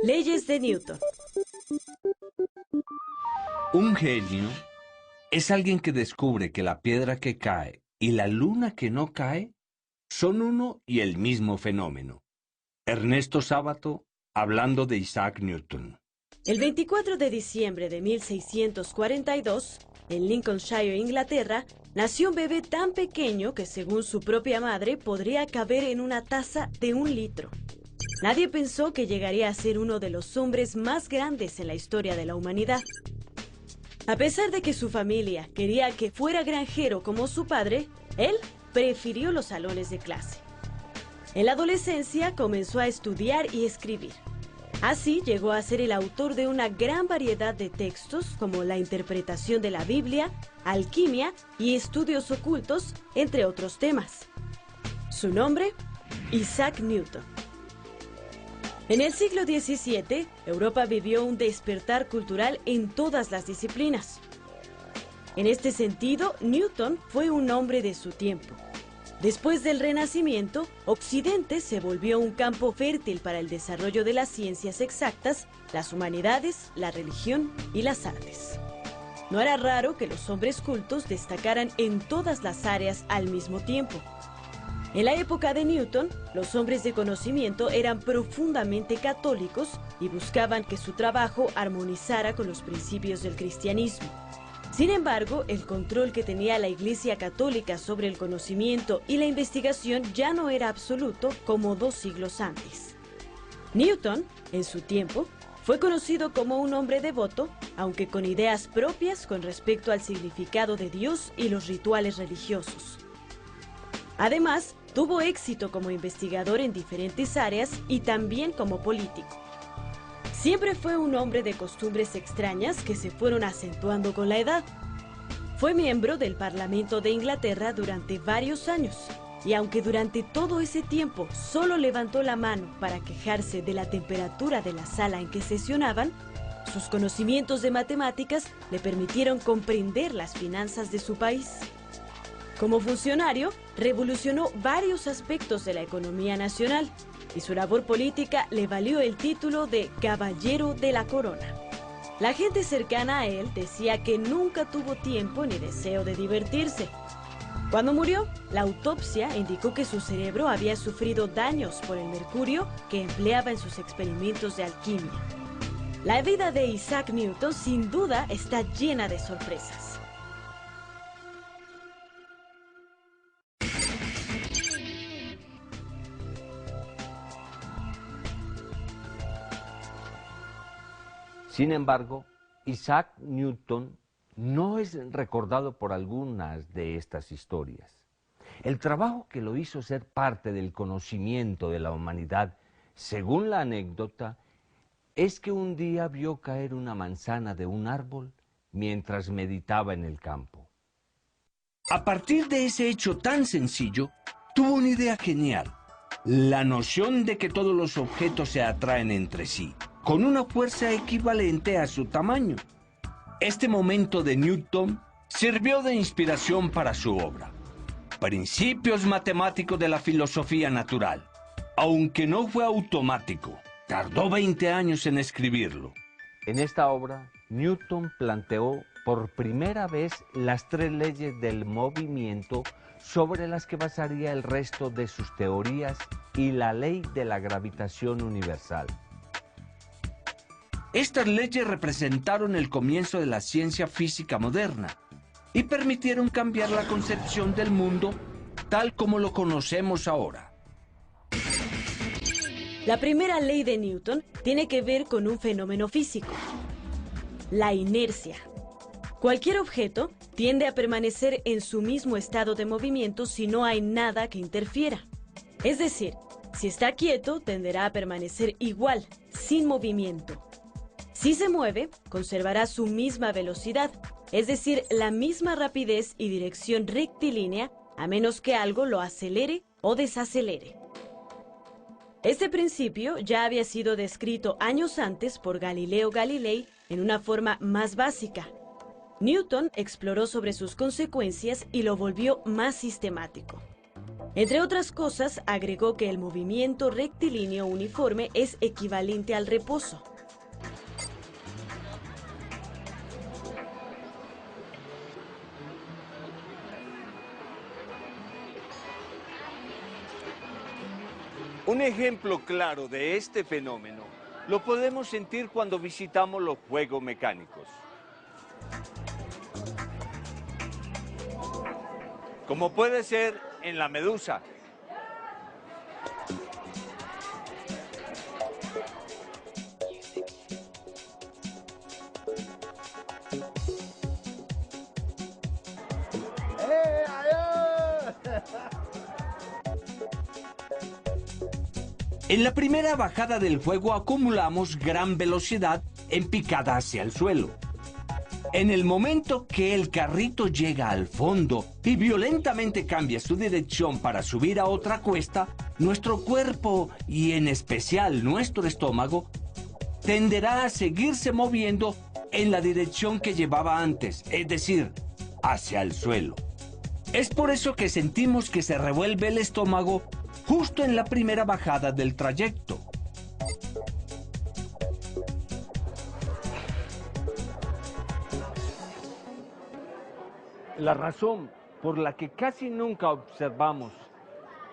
Leyes de Newton. Un genio es alguien que descubre que la piedra que cae y la luna que no cae son uno y el mismo fenómeno. Ernesto Sábato, hablando de Isaac Newton. El 24 de diciembre de 1642, en Lincolnshire, Inglaterra, nació un bebé tan pequeño que, según su propia madre, podría caber en una taza de 1 litro. Nadie pensó que llegaría a ser uno de los hombres más grandes en la historia de la humanidad. A pesar de que su familia quería que fuera granjero como su padre, él prefirió los salones de clase. En la adolescencia comenzó a estudiar y escribir. Así llegó a ser el autor de una gran variedad de textos como la interpretación de la Biblia, alquimia y estudios ocultos, entre otros temas. Su nombre, Isaac Newton. En el siglo XVII, Europa vivió un despertar cultural en todas las disciplinas. En este sentido, Newton fue un hombre de su tiempo. Después del Renacimiento, Occidente se volvió un campo fértil para el desarrollo de las ciencias exactas, las humanidades, la religión y las artes. No era raro que los hombres cultos destacaran en todas las áreas al mismo tiempo. En la época de Newton, los hombres de conocimiento eran profundamente católicos y buscaban que su trabajo armonizara con los principios del cristianismo. Sin embargo, el control que tenía la Iglesia Católica sobre el conocimiento y la investigación ya no era absoluto como 2 siglos antes. Newton, en su tiempo, fue conocido como un hombre devoto, aunque con ideas propias con respecto al significado de Dios y los rituales religiosos. Además, tuvo éxito como investigador en diferentes áreas y también como político. Siempre fue un hombre de costumbres extrañas que se fueron acentuando con la edad. Fue miembro del Parlamento de Inglaterra durante varios años, y aunque durante todo ese tiempo solo levantó la mano para quejarse de la temperatura de la sala en que sesionaban, sus conocimientos de matemáticas le permitieron comprender las finanzas de su país. Como funcionario, revolucionó varios aspectos de la economía nacional, y su labor política le valió el título de Caballero de la Corona. La gente cercana a él decía que nunca tuvo tiempo ni deseo de divertirse. Cuando murió, la autopsia indicó que su cerebro había sufrido daños por el mercurio que empleaba en sus experimentos de alquimia. La vida de Isaac Newton sin duda está llena de sorpresas. Sin embargo, Isaac Newton no es recordado por algunas de estas historias. El trabajo que lo hizo ser parte del conocimiento de la humanidad, según la anécdota, es que un día vio caer una manzana de un árbol mientras meditaba en el campo. A partir de ese hecho tan sencillo, tuvo una idea genial: la noción de que todos los objetos se atraen entre sí, con una fuerza equivalente a su tamaño. Este momento de Newton sirvió de inspiración para su obra, Principios Matemáticos de la Filosofía Natural. Aunque no fue automático, tardó 20 años en escribirlo. En esta obra, Newton planteó por primera vez las 3 leyes del movimiento sobre las que basaría el resto de sus teorías y la ley de la gravitación universal. Estas leyes representaron el comienzo de la ciencia física moderna y permitieron cambiar la concepción del mundo tal como lo conocemos ahora. La primera ley de Newton tiene que ver con un fenómeno físico: la inercia. Cualquier objeto tiende a permanecer en su mismo estado de movimiento si no hay nada que interfiera. Es decir, si está quieto, tenderá a permanecer igual, sin movimiento. Si se mueve, conservará su misma velocidad, es decir, la misma rapidez y dirección rectilínea, a menos que algo lo acelere o desacelere. Este principio ya había sido descrito años antes por Galileo Galilei en una forma más básica. Newton exploró sobre sus consecuencias y lo volvió más sistemático. Entre otras cosas, agregó que el movimiento rectilíneo uniforme es equivalente al reposo. Un ejemplo claro de este fenómeno lo podemos sentir cuando visitamos los juegos mecánicos. Como puede ser en la Medusa. En la primera bajada del juego acumulamos gran velocidad en picada hacia el suelo. En el momento que el carrito llega al fondo y violentamente cambia su dirección para subir a otra cuesta, nuestro cuerpo, y en especial nuestro estómago, tenderá a seguirse moviendo en la dirección que llevaba antes, es decir, hacia el suelo. Es por eso que sentimos que se revuelve el estómago justo en la primera bajada del trayecto. La razón por la que casi nunca observamos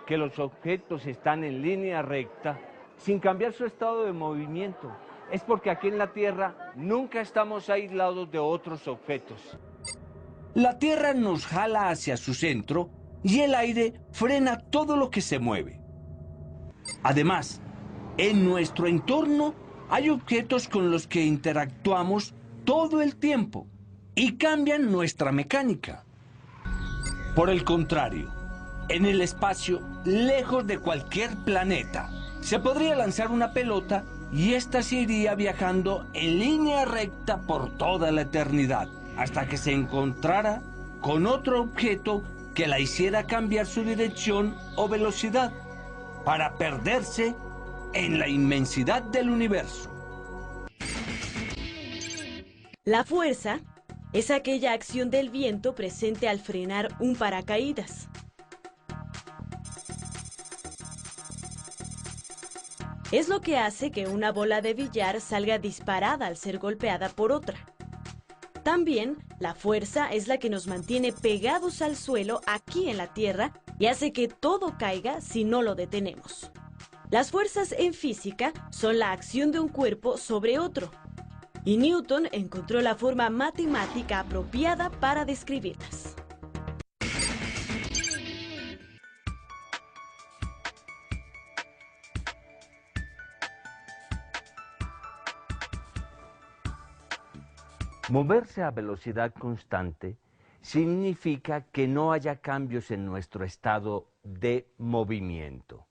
que los objetos están en línea recta sin cambiar su estado de movimiento es porque aquí en la Tierra nunca estamos aislados de otros objetos. La Tierra nos jala hacia su centro y el aire frena todo lo que se mueve. Además, en nuestro entorno hay objetos con los que interactuamos todo el tiempo y cambian nuestra mecánica. Por el contrario, en el espacio, lejos de cualquier planeta, se podría lanzar una pelota y ésta se iría viajando en línea recta por toda la eternidad, hasta que se encontrara con otro objeto que la hiciera cambiar su dirección o velocidad, para perderse en la inmensidad del universo. La fuerza es aquella acción del viento presente al frenar un paracaídas. Es lo que hace que una bola de billar salga disparada al ser golpeada por otra. También, la fuerza es la que nos mantiene pegados al suelo aquí en la Tierra y hace que todo caiga si no lo detenemos. Las fuerzas en física son la acción de un cuerpo sobre otro, y Newton encontró la forma matemática apropiada para describirlas. Moverse a velocidad constante significa que no haya cambios en nuestro estado de movimiento.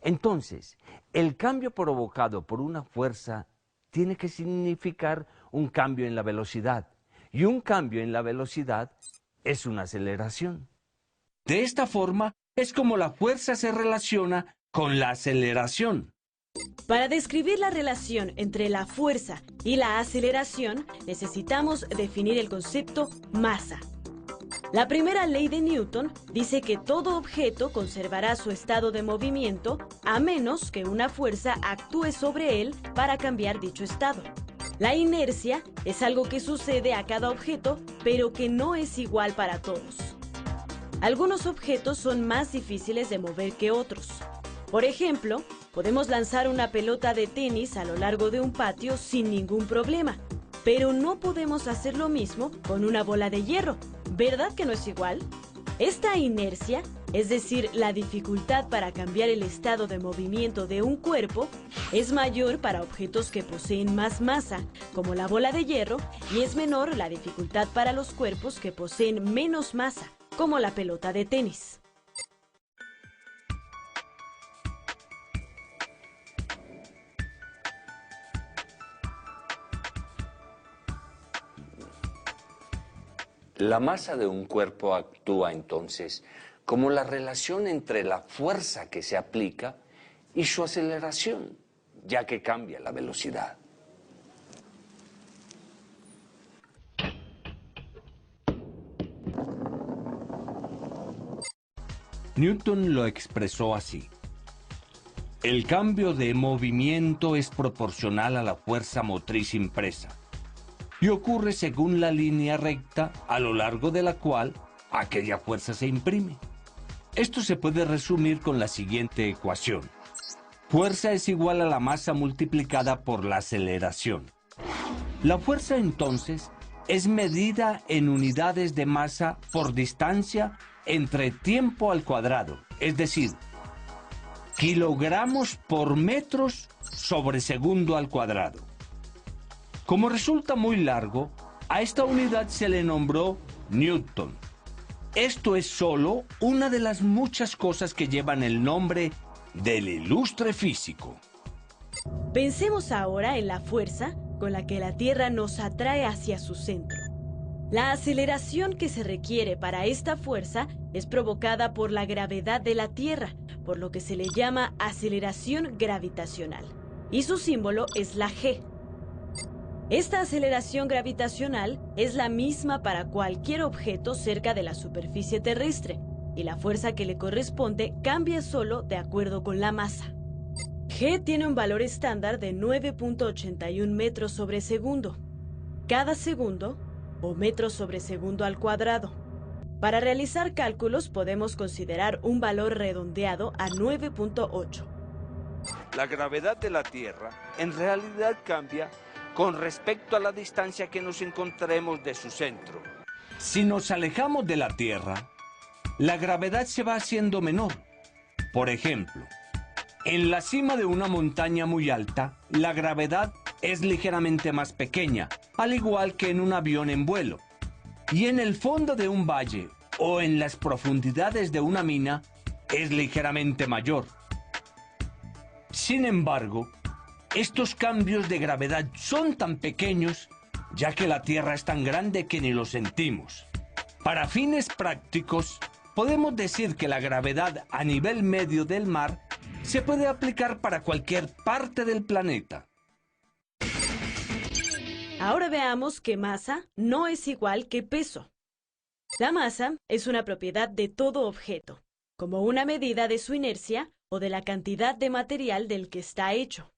Entonces, el cambio provocado por una fuerza tiene que significar un cambio en la velocidad, y un cambio en la velocidad es una aceleración. De esta forma es como la fuerza se relaciona con la aceleración. Para describir la relación entre la fuerza y la aceleración, necesitamos definir el concepto masa. La primera ley de Newton dice que todo objeto conservará su estado de movimiento a menos que una fuerza actúe sobre él para cambiar dicho estado. La inercia es algo que sucede a cada objeto, pero que no es igual para todos. Algunos objetos son más difíciles de mover que otros. Por ejemplo, podemos lanzar una pelota de tenis a lo largo de un patio sin ningún problema, pero no podemos hacer lo mismo con una bola de hierro. ¿Verdad que no es igual? Esta inercia, es decir, la dificultad para cambiar el estado de movimiento de un cuerpo, es mayor para objetos que poseen más masa, como la bola de hierro, y es menor la dificultad para los cuerpos que poseen menos masa, como la pelota de tenis. La masa de un cuerpo actúa entonces como la relación entre la fuerza que se aplica y su aceleración, ya que cambia la velocidad. Newton lo expresó así: el cambio de movimiento es proporcional a la fuerza motriz impresa y ocurre según la línea recta a lo largo de la cual aquella fuerza se imprime. Esto se puede resumir con la siguiente ecuación: fuerza es igual a la masa multiplicada por la aceleración. La fuerza entonces es medida en unidades de masa por distancia entre tiempo al cuadrado, es decir, kilogramos por metros sobre segundo al cuadrado. Como resulta muy largo, a esta unidad se le nombró Newton. Esto es solo una de las muchas cosas que llevan el nombre del ilustre físico. Pensemos ahora en la fuerza con la que la Tierra nos atrae hacia su centro. La aceleración que se requiere para esta fuerza es provocada por la gravedad de la Tierra, por lo que se le llama aceleración gravitacional, y su símbolo es la G. Esta aceleración gravitacional es la misma para cualquier objeto cerca de la superficie terrestre, y la fuerza que le corresponde cambia solo de acuerdo con la masa. G tiene un valor estándar de 9.81 metros sobre segundo, cada segundo, o metros sobre segundo al cuadrado. Para realizar cálculos podemos considerar un valor redondeado a 9.8. La gravedad de la Tierra en realidad cambia con respecto a la distancia que nos encontremos de su centro. Si nos alejamos de la Tierra, la gravedad se va haciendo menor. Por ejemplo, en la cima de una montaña muy alta, la gravedad es ligeramente más pequeña, al igual que en un avión en vuelo. Y en el fondo de un valle o en las profundidades de una mina, es ligeramente mayor. Sin embargo, estos cambios de gravedad son tan pequeños, ya que la Tierra es tan grande que ni lo sentimos. Para fines prácticos, podemos decir que la gravedad a nivel medio del mar se puede aplicar para cualquier parte del planeta. Ahora veamos que masa no es igual que peso. La masa es una propiedad de todo objeto, como una medida de su inercia o de la cantidad de material del que está hecho.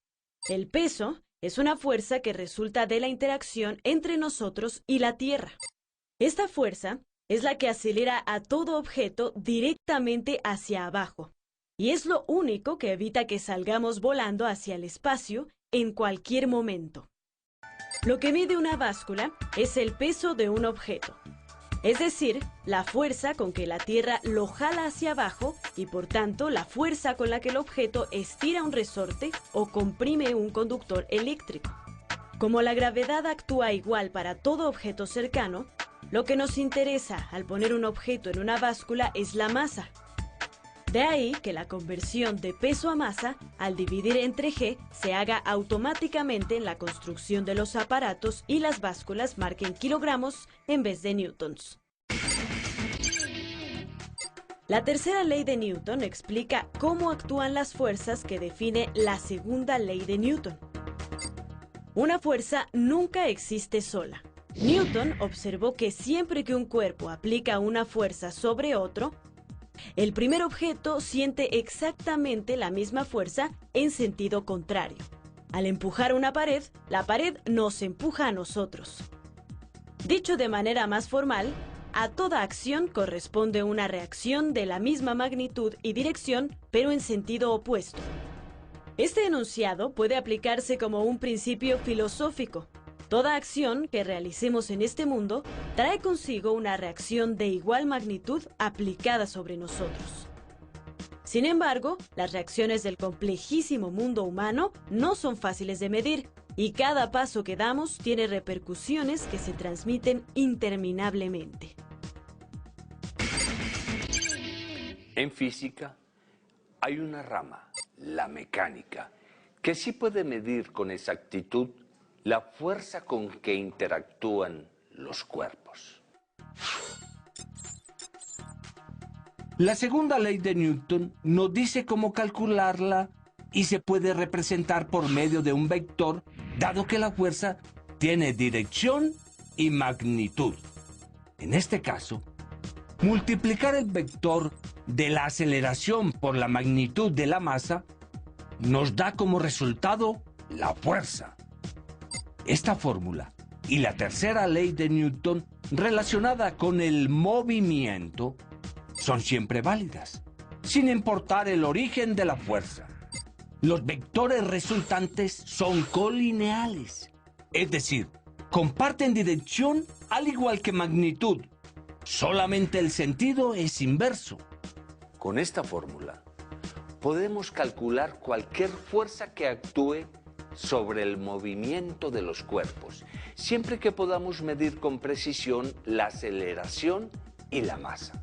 El peso es una fuerza que resulta de la interacción entre nosotros y la Tierra. Esta fuerza es la que acelera a todo objeto directamente hacia abajo, y es lo único que evita que salgamos volando hacia el espacio en cualquier momento. Lo que mide una báscula es el peso de un objeto, es decir, la fuerza con que la Tierra lo jala hacia abajo y por tanto la fuerza con la que el objeto estira un resorte o comprime un conductor eléctrico. Como la gravedad actúa igual para todo objeto cercano, lo que nos interesa al poner un objeto en una báscula es la masa. De ahí que la conversión de peso a masa, al dividir entre G, se haga automáticamente en la construcción de los aparatos y las básculas marquen kilogramos en vez de newtons. La tercera ley de Newton explica cómo actúan las fuerzas que define la segunda ley de Newton. Una fuerza nunca existe sola. Newton observó que siempre que un cuerpo aplica una fuerza sobre otro, el primer objeto siente exactamente la misma fuerza en sentido contrario. Al empujar una pared, la pared nos empuja a nosotros. Dicho de manera más formal, a toda acción corresponde una reacción de la misma magnitud y dirección, pero en sentido opuesto. Este enunciado puede aplicarse como un principio filosófico. Toda acción que realicemos en este mundo trae consigo una reacción de igual magnitud aplicada sobre nosotros. Sin embargo, las reacciones del complejísimo mundo humano no son fáciles de medir y cada paso que damos tiene repercusiones que se transmiten interminablemente. En física hay una rama, la mecánica, que sí puede medir con exactitud la fuerza con que interactúan los cuerpos. La segunda ley de Newton nos dice cómo calcularla y se puede representar por medio de un vector, dado que la fuerza tiene dirección y magnitud. En este caso, multiplicar el vector de la aceleración por la magnitud de la masa nos da como resultado la fuerza. Esta fórmula y la tercera ley de Newton relacionada con el movimiento son siempre válidas, sin importar el origen de la fuerza. Los vectores resultantes son colineales, es decir, comparten dirección al igual que magnitud, solamente el sentido es inverso. Con esta fórmula podemos calcular cualquier fuerza que actúe sobre el movimiento de los cuerpos, siempre que podamos medir con precisión la aceleración y la masa.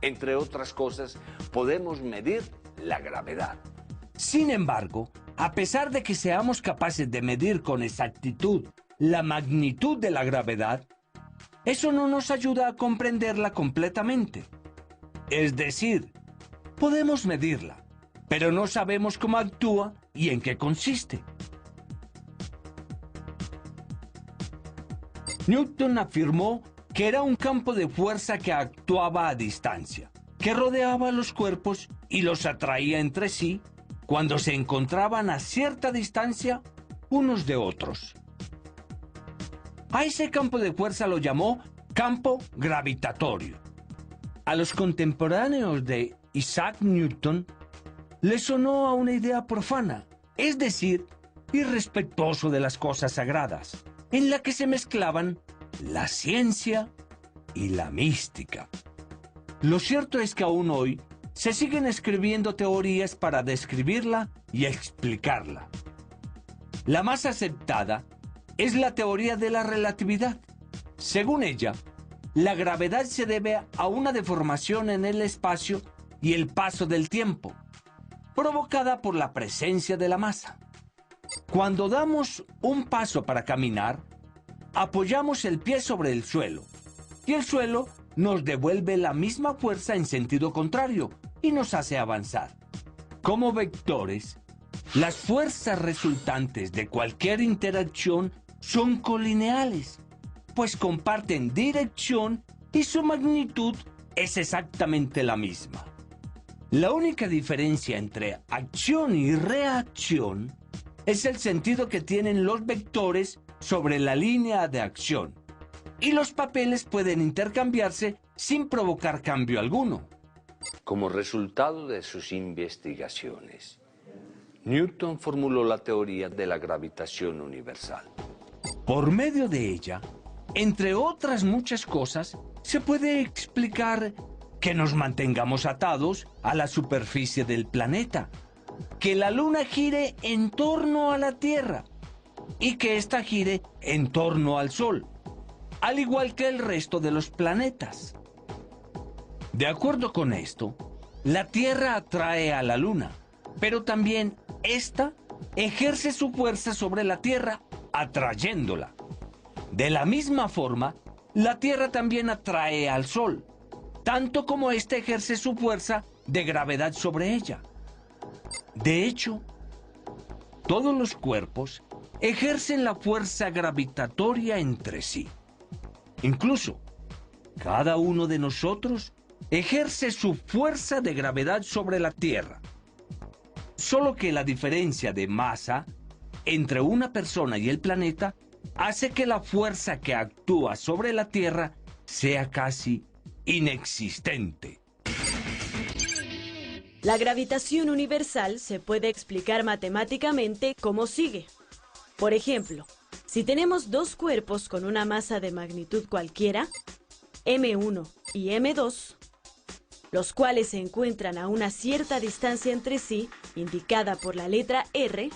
Entre otras cosas, podemos medir la gravedad. Sin embargo, a pesar de que seamos capaces de medir con exactitud la magnitud de la gravedad, eso no nos ayuda a comprenderla completamente. Es decir, podemos medirla, pero no sabemos cómo actúa y en qué consiste. Newton afirmó que era un campo de fuerza que actuaba a distancia, que rodeaba los cuerpos y los atraía entre sí cuando se encontraban a cierta distancia unos de otros. A ese campo de fuerza lo llamó campo gravitatorio. A los contemporáneos de Isaac Newton les sonó a una idea profana, es decir, irrespetuoso de las cosas sagradas, en la que se mezclaban la ciencia y la mística. Lo cierto es que aún hoy se siguen escribiendo teorías para describirla y explicarla. La más aceptada es la teoría de la relatividad. Según ella, la gravedad se debe a una deformación en el espacio y el paso del tiempo, provocada por la presencia de la masa. Cuando damos un paso para caminar, apoyamos el pie sobre el suelo, y el suelo nos devuelve la misma fuerza en sentido contrario y nos hace avanzar. Como vectores, las fuerzas resultantes de cualquier interacción son colineales, pues comparten dirección y su magnitud es exactamente la misma. La única diferencia entre acción y reacción es el sentido que tienen los vectores sobre la línea de acción, y los papeles pueden intercambiarse sin provocar cambio alguno. Como resultado de sus investigaciones, Newton formuló la teoría de la gravitación universal. Por medio de ella, entre otras muchas cosas, se puede explicar que nos mantengamos atados a la superficie del planeta, que la Luna gire en torno a la Tierra y que ésta gire en torno al Sol, al igual que el resto de los planetas. De acuerdo con esto, la Tierra atrae a la Luna, pero también ésta ejerce su fuerza sobre la Tierra, atrayéndola. De la misma forma, la Tierra también atrae al Sol, tanto como éste ejerce su fuerza de gravedad sobre ella. De hecho, todos los cuerpos ejercen la fuerza gravitatoria entre sí. Incluso, cada uno de nosotros ejerce su fuerza de gravedad sobre la Tierra. Solo que la diferencia de masa entre una persona y el planeta hace que la fuerza que actúa sobre la Tierra sea casi inexistente. La gravitación universal se puede explicar matemáticamente como sigue. Por ejemplo, si tenemos dos cuerpos con una masa de magnitud cualquiera, m1 y m2, los cuales se encuentran a una cierta distancia entre sí, indicada por la letra R,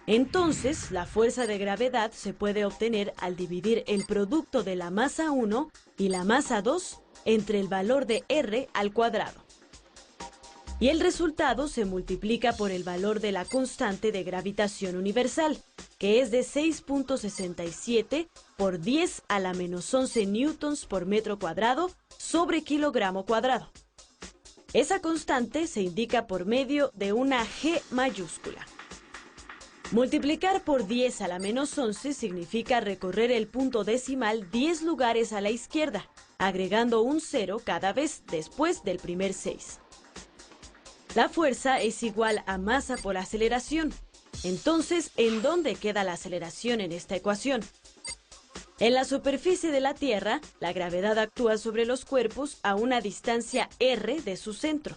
entonces la fuerza de gravedad se puede obtener al dividir el producto de la masa 1 y la masa 2 entre el valor de R al cuadrado. Y el resultado se multiplica por el valor de la constante de gravitación universal, que es de 6.67 por 10 a la menos 11 newtons por metro cuadrado sobre kilogramo cuadrado. Esa constante se indica por medio de una G mayúscula. Multiplicar por 10 a la menos 11 significa recorrer el punto decimal 10 lugares a la izquierda, agregando un 0 cada vez después del primer 6. La fuerza es igual a masa por aceleración. Entonces, ¿en dónde queda la aceleración en esta ecuación? En la superficie de la Tierra, la gravedad actúa sobre los cuerpos a una distancia r de su centro.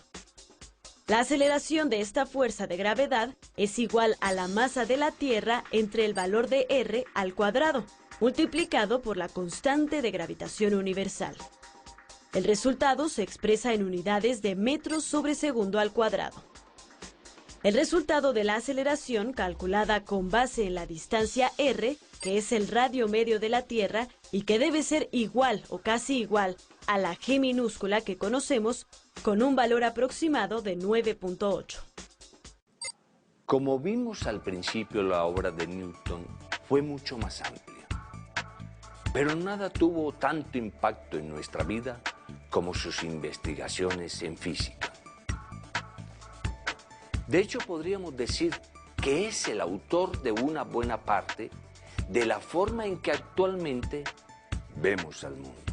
La aceleración de esta fuerza de gravedad es igual a la masa de la Tierra entre el valor de r al cuadrado, multiplicado por la constante de gravitación universal. El resultado se expresa en unidades de metros sobre segundo al cuadrado. El resultado de la aceleración, calculada con base en la distancia r, que es el radio medio de la Tierra y que debe ser igual o casi igual a la g minúscula que conocemos, con un valor aproximado de 9.8. Como vimos al principio, la obra de Newton fue mucho más amplia. Pero nada tuvo tanto impacto en nuestra vida como sus investigaciones en física. De hecho, podríamos decir que es el autor de una buena parte de la forma en que actualmente vemos al mundo.